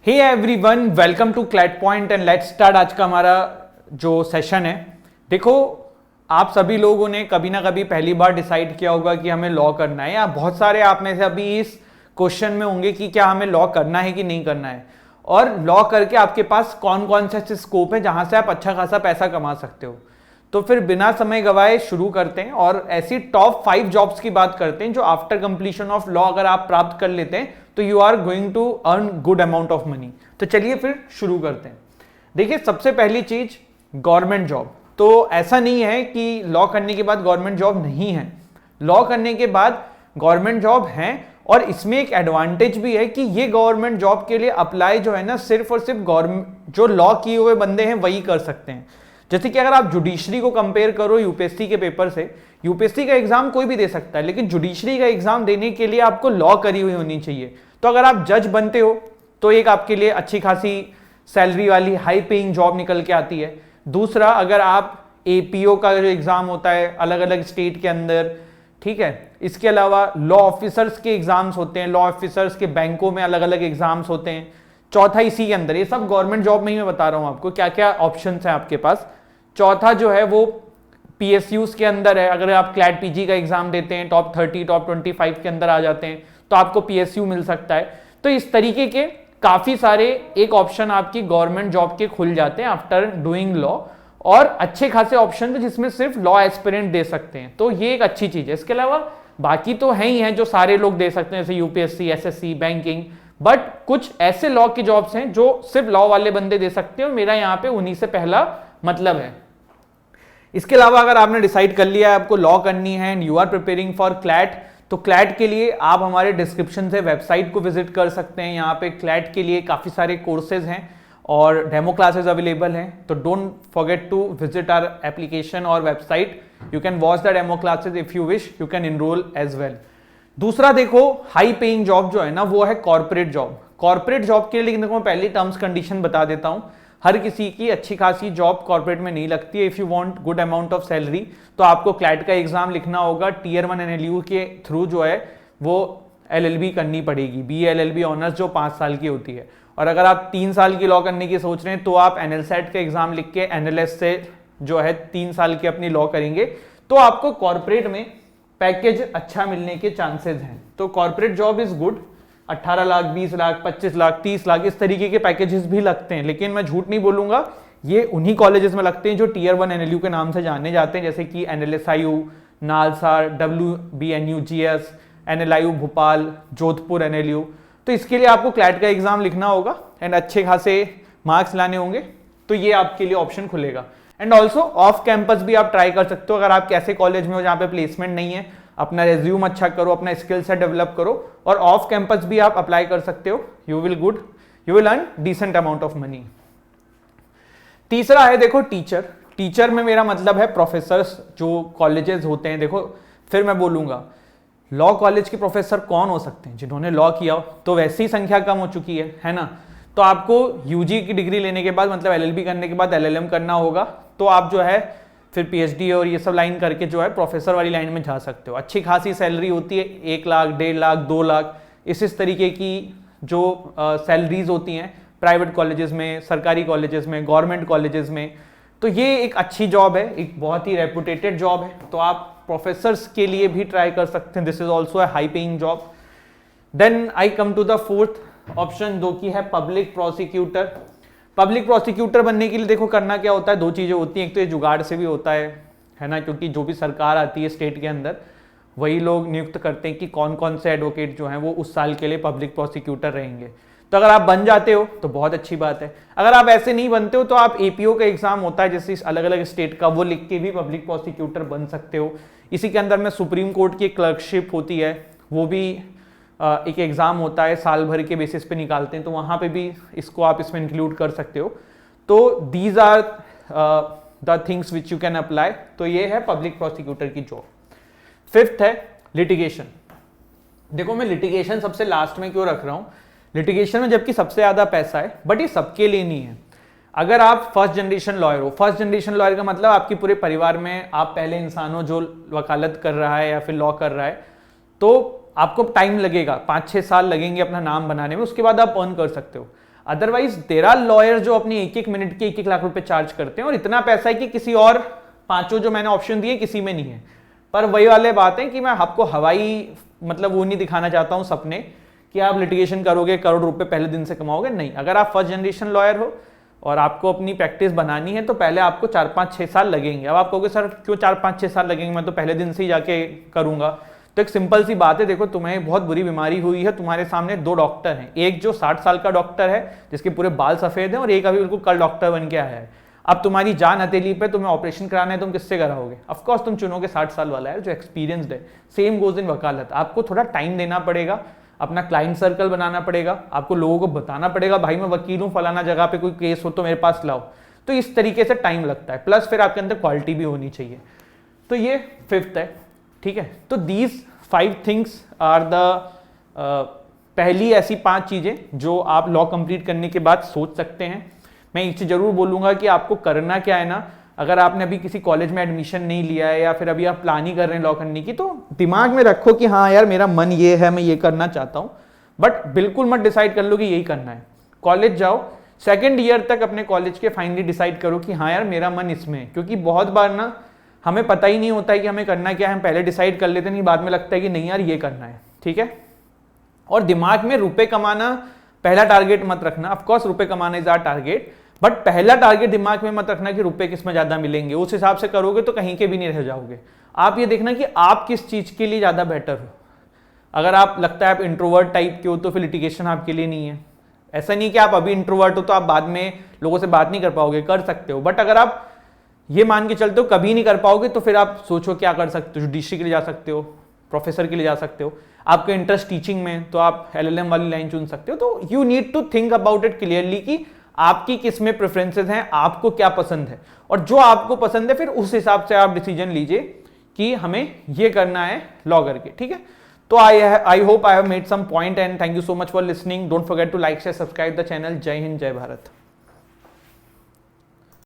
Hey everyone, welcome to CLAT point and let's start. आज का हमारा जो सेशन है, देखो आप सभी लोगों ने कभी ना कभी पहली बार डिसाइड किया होगा कि हमें लॉ करना है, या बहुत सारे आप में से अभी इस क्वेश्चन में होंगे कि क्या हमें लॉ करना है कि नहीं करना है, और लॉ करके आपके पास कौन कौन से ऐसे स्कोप है जहां से आप अच्छा खासा पैसा कमा सकते हो। तो फिर बिना समय गवाए शुरू करते हैं और ऐसी टॉप 5 जॉब्स की बात करते हैं जो आफ्टर कंप्लीशन ऑफ लॉ अगर आप प्राप्त कर लेते हैं तो you are going to earn good amount of money. तो चलिए फिर शुरू करते हैं। देखिए, सबसे पहली चीज गवर्नमेंट जॉब। तो ऐसा नहीं है कि लॉ करने के बाद गवर्नमेंट जॉब नहीं है, लॉ करने के बाद गवर्नमेंट जॉब है, और इसमें एक एडवांटेज भी है कि ये गवर्नमेंट जॉब के लिए अप्लाई जो है ना, सिर्फ और सिर्फ गवर्नमेंट जो लॉ किए हुए बंदे हैं वही कर सकते हैं। जैसे कि अगर आप जुडिशरी को कंपेयर करो यूपीएससी के पेपर से, यूपीएससी का एग्जाम कोई भी दे सकता है, लेकिन जुडिशरी का एग्जाम देने के लिए आपको लॉ करी हुई होनी चाहिए। तो अगर आप जज बनते हो तो एक आपके लिए अच्छी खासी सैलरी वाली हाई पेइंग जॉब निकल के आती है। दूसरा, अगर आप एपीओ का जो एग्जाम होता है अलग अलग स्टेट के अंदर, ठीक है, इसके अलावा लॉ ऑफिसर्स के एग्जाम्स होते हैं, लॉ ऑफिसर्स के बैंकों में अलग अलग एग्जाम्स होते हैं। चौथा इसी के अंदर, ये सब गवर्नमेंट जॉब में ही मैं बता रहा हूं आपको क्या क्या ऑप्शंस हैं आपके पास। चौथा जो है वो पीएसयूज के अंदर है। अगर आप क्लैट पीजी का एग्जाम देते हैं, टॉप 30 टॉप 25 के अंदर आ जाते हैं तो आपको पीएसयू मिल सकता है। तो इस तरीके के काफी सारे एक ऑप्शन आपकी गवर्नमेंट जॉब के खुल जाते हैं आफ्टर डूइंग लॉ, और अच्छे खासे ऑप्शन है जिसमें सिर्फ लॉ एस्पिरेंट दे सकते हैं। तो ये एक अच्छी चीज है। इसके अलावा बाकी तो है ही है जो सारे लोग दे सकते हैं, जैसे यूपीएससी, एसएससी, बैंकिंग, बट कुछ ऐसे लॉ की जॉब्स हैं जो सिर्फ लॉ वाले बंदे दे सकते हैं, और मेरा यहाँ पे उन्हीं से पहला मतलब है। इसके अलावा अगर आपने डिसाइड कर लिया है आपको लॉ करनी है and you are preparing for CLAT, तो क्लैट के लिए आप हमारे डिस्क्रिप्शन से वेबसाइट को विजिट कर सकते हैं। यहाँ पे क्लैट के लिए काफी सारे कोर्सेज हैं और डेमो क्लासेस अवेलेबल हैं। तो don't forget to visit our application और website. You can watch the demo classes if you wish, you can enroll as well. दूसरा देखो, हाई पेइंग जॉब जो है ना वो है कॉर्पोरेट जॉब। कॉर्पोरेट जॉब के लिए लेकिन देखो मैं पहली टर्म्स कंडीशन बता देता हूं। हर किसी की अच्छी खासी जॉब कॉर्पोरेट में नहीं लगती है। If you want good amount of salary तो आपको क्लैट का एग्जाम लिखना होगा। टीयर 1 एनएलयू के थ्रू जो है वो एलएलबी करनी पड़ेगी, बीएलएलबी ऑनर्स जो 5 साल की होती है। और अगर आप 3 साल की लॉ करने की सोच रहे हैं तो आप एनएलसेट का एग्जाम लिख के एनएलएस से जो है 3 साल की अपनी लॉ करेंगे तो आपको कॉर्पोरेट में पैकेज अच्छा मिलने के चांसेस हैं। तो corporate job is good. 18 lakh, 20 lakh, 25 lakh, 30 lakh इस तरीके के पैकेजेस भी लगते हैं, लेकिन मैं झूठ नहीं बोलूंगा, ये उन्हीं कॉलेजेस में लगते हैं जो टीयर 1 एनएलयू के नाम से जाने जाते हैं, जैसे कि NLSIU, NALSA, WBNUJS, NLIU Bhopal, Jodhpur NLU. तो इसके लिए आपको क्लैट का एग्जाम लिखना होगा एंड अच्छे खासे मार्क्स लाने होंगे, तो ये आपके लिए ऑप्शन खुलेगा। एंड ऑल्सो ऑफ कैंपस भी आप ट्राई कर सकते हो। अगर आप कैसे कॉलेज में हो जहाँ पे प्लेसमेंट नहीं है, अपना रेज्यूम अच्छा करो, अपना स्किल सेट डेवलप करो, और ऑफ कैंपस भी आप अप्लाई कर सकते हो। You will earn decent amount of money. तीसरा है देखो टीचर। टीचर में मेरा मतलब है प्रोफेसर्स जो कॉलेजेस होते हैं। देखो फिर मैं बोलूंगा लॉ कॉलेज के प्रोफेसर कौन हो सकते हैं, जिन्होंने लॉ किया हो, तो वैसी ही संख्या कम हो चुकी है ना। तो आपको यूजी की डिग्री लेने के बाद, मतलब एलएलबी करने के बाद एलएलएम करना होगा, तो आप जो है फिर पीएचडी और ये सब लाइन करके जो है प्रोफेसर वाली लाइन में जा सकते हो। अच्छी खासी सैलरी होती है, 1 लाख, 1.5 लाख, 2 लाख, इस तरीके की जो सैलरीज होती हैं प्राइवेट कॉलेजेस में, सरकारी कॉलेजेस में, गवर्नमेंट कॉलेजेस में। तो ये एक अच्छी जॉब है, एक बहुत ही रेपुटेटेड जॉब है, तो आप प्रोफेसर्स के लिए भी ट्राई कर सकते हैं। This is also a high paying job. Then I come to the fourth option, जो कि है पब्लिक प्रोसिक्यूटर। पब्लिक प्रोसिक्यूटर बनने के लिए देखो करना क्या होता है, 2 चीजें होती हैं। एक तो ये जुगाड़ से भी होता है ना, क्योंकि जो भी सरकार आती है स्टेट के अंदर वही लोग नियुक्त करते हैं कि कौन कौन से एडवोकेट जो हैं वो उस साल के लिए पब्लिक प्रोसिक्यूटर रहेंगे। तो अगर आप बन जाते हो तो बहुत अच्छी बात है। अगर आप ऐसे नहीं बनते हो तो आप एपीओ का एग्जाम होता है जैसे अलग अलग स्टेट का, वो लिख के भी पब्लिक प्रोसिक्यूटर बन सकते हो। इसी के अंदर में सुप्रीम कोर्ट की क्लर्कशिप होती है, वो भी एक एग्जाम होता है, साल भर के बेसिस पे निकालते हैं, तो वहां पे भी इसको आप इसमें इंक्लूड कर सकते हो। तो these are the things which you can apply. तो ये है पब्लिक प्रोसिक्यूटर की जॉब। फिफ्थ है लिटिगेशन। देखो मैं लिटिगेशन सबसे लास्ट में क्यों रख रहा हूं, लिटिगेशन में जबकि सबसे ज्यादा पैसा है, बट ये सबके लिए नहीं है। अगर आप फर्स्ट जनरेशन लॉयर हो, फर्स्ट जनरेशन लॉयर का मतलब आपके पूरे परिवार में आप पहले इंसान हो जो वकालत कर रहा है या फिर लॉ कर रहा है, तो आपको टाइम लगेगा, 5-6 साल लगेंगे अपना नाम बनाने में, उसके बाद आप अर्न कर सकते हो। अदरवाइज तेरा लॉयर जो अपनी एक एक मिनट के 1-1 लाख रुपए चार्ज करते हैं, और इतना पैसा है कि किसी और 5 जो मैंने ऑप्शन दिए किसी में नहीं है। पर वही वाले बात है कि मैं आपको हवाई मतलब वो नहीं दिखाना चाहता हूं सपने कि आप लिटिगेशन करोगे, करोड़ रुपए पहले दिन से कमाओगे। नहीं, अगर आप फर्स्ट जनरेशन लॉयर हो और आपको अपनी प्रैक्टिस बनानी है तो पहले आपको 4-5-6 साल लगेंगे। अब आप कहोगे सर क्यों 4-5-6 साल लगेंगे, मैं तो पहले दिन से ही जाके करूंगा। तो एक सिंपल सी बात है, देखो तुम्हें बहुत बुरी बीमारी हुई है, तुम्हारे सामने 2 डॉक्टर हैं, एक जो 60 साल का डॉक्टर है जिसके पूरे बाल सफेद हैं, और एक अभी बिल्कुल कल डॉक्टर बन के आया है। अब तुम्हारी जान हथेली पे, तुम्हें ऑपरेशन कराना है, तुम किससे कराओगे? ऑफ कोर्स तुम चुनोगे 60 साल वाला है जो एक्सपीरियंस्ड है। सेम गोज इन वकालत, आपको थोड़ा टाइम देना पड़ेगा, अपना क्लाइंट सर्कल बनाना पड़ेगा, आपको लोगों को बताना पड़ेगा भाई मैं वकील हूं, फलाना जगह पे कोई केस हो तो मेरे पास लाओ। तो इस तरीके से टाइम लगता है, प्लस फिर आपके अंदर क्वालिटी भी होनी चाहिए। तो ये 5th है, ठीक है। तो दीज 5 थिंग्स आर द पहली ऐसी 5 चीजें जो आप लॉ कंप्लीट करने के बाद सोच सकते हैं। मैं एक चीज जरूर बोलूंगा कि आपको करना क्या है ना, अगर आपने अभी किसी कॉलेज में एडमिशन नहीं लिया है या फिर अभी आप प्लान ही कर रहे हैं लॉ करने की, तो दिमाग में रखो कि हाँ यार मेरा मन ये है, मैं ये करना चाहता हूं, बट बिल्कुल मत डिसाइड कर लो कि यही करना है। कॉलेज जाओ, 2nd ईयर तक अपने कॉलेज के फाइनली डिसाइड करो कि हाँ यार मेरा मन इसमें है। क्योंकि बहुत बार ना हमें पता ही नहीं होता है कि हमें करना क्या है, हम पहले डिसाइड कर लेते नहीं, बाद में लगता है कि नहीं यार ये करना है, ठीक है। और दिमाग में रुपए कमाना पहला टारगेट मत रखना। ऑफकोर्स रुपए कमाना इज आवर टारगेट, बट पहला टारगेट दिमाग में मत रखना कि रुपए किस में ज्यादा मिलेंगे। उस हिसाब से करोगे तो कहीं के भी नहीं रह जाओगे। आप ये देखना कि आप किस चीज के लिए ज्यादा बेटर हो। अगर आप लगता है आप इंट्रोवर्ट टाइप के हो तो फिर लिटिगेशन आपके लिए नहीं है। ऐसा नहीं कि आप अभी इंट्रोवर्ट हो तो आप बाद में लोगों से बात नहीं कर पाओगे, कर सकते हो। बट अगर आप ये मान के चलते हो कभी नहीं कर पाओगे तो फिर आप सोचो क्या कर सकते हो। जुडिशरी के लिए जा सकते हो, प्रोफेसर के लिए जा सकते हो। आपका इंटरेस्ट टीचिंग में तो आप LLM वाली लाइन चुन सकते हो। तो you need to think about it clearly कि आपकी किस में प्रेफरेंसेस हैं, आपको क्या पसंद है, और जो आपको पसंद है फिर उस हिसाब से आप डिसीजन लीजिए कि हमें ये करना है लॉ करके, ठीक है। तो I hope I have made some point and thank you so much for listening. Don't forget to like share subscribe the channel. जय हिंद, जय भारत।